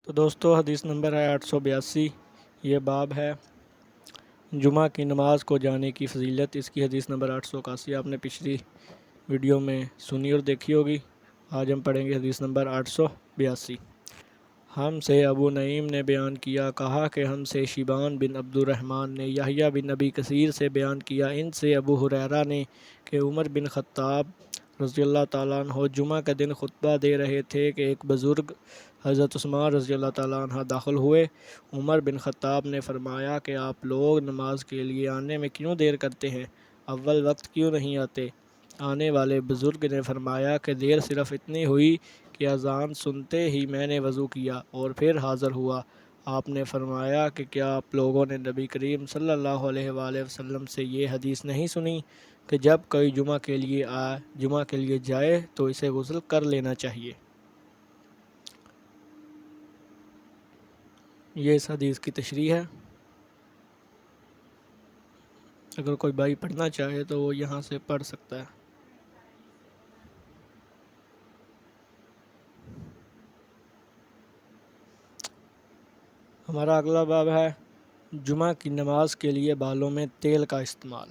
تو دوستو حدیث نمبر ہے 882۔ یہ باب ہے جمعہ کی نماز کو جانے کی فضیلت۔ اس کی حدیث نمبر 881 آپ نے پچھلی ویڈیو میں سنی اور دیکھی ہوگی۔ آج ہم پڑھیں گے حدیث نمبر 882۔ ہم سے ابو نعیم نے بیان کیا، کہا کہ ہم سے شیبان بن عبد الرحمن نے یحییٰ بن ابی کثیر سے بیان کیا، ان سے ابو ہریرہ نے کہ عمر بن خطاب رضی اللہ تعالیٰ عنہ جمعہ کے دن خطبہ دے رہے تھے کہ ایک بزرگ حضرت عثمان رضی اللہ تعالیٰ عنہ داخل ہوئے۔ عمر بن خطاب نے فرمایا کہ آپ لوگ نماز کے لیے آنے میں کیوں دیر کرتے ہیں؟ اول وقت کیوں نہیں آتے؟ آنے والے بزرگ نے فرمایا کہ دیر صرف اتنی ہوئی کہ اذان سنتے ہی میں نے وضو کیا اور پھر حاضر ہوا۔ آپ نے فرمایا کہ کیا آپ لوگوں نے نبی کریم صلی اللہ علیہ وآلہ وسلم سے یہ حدیث نہیں سنی کہ جب کوئی جمعہ کے لیے جائے تو اسے غسل کر لینا چاہیے۔ یہ اس حدیث کی تشریح ہے۔ اگر کوئی بھائی پڑھنا چاہے تو وہ یہاں سے پڑھ سکتا ہے۔ ہمارا اگلا باب ہے جمعہ کی نماز کے لیے بالوں میں تیل کا استعمال۔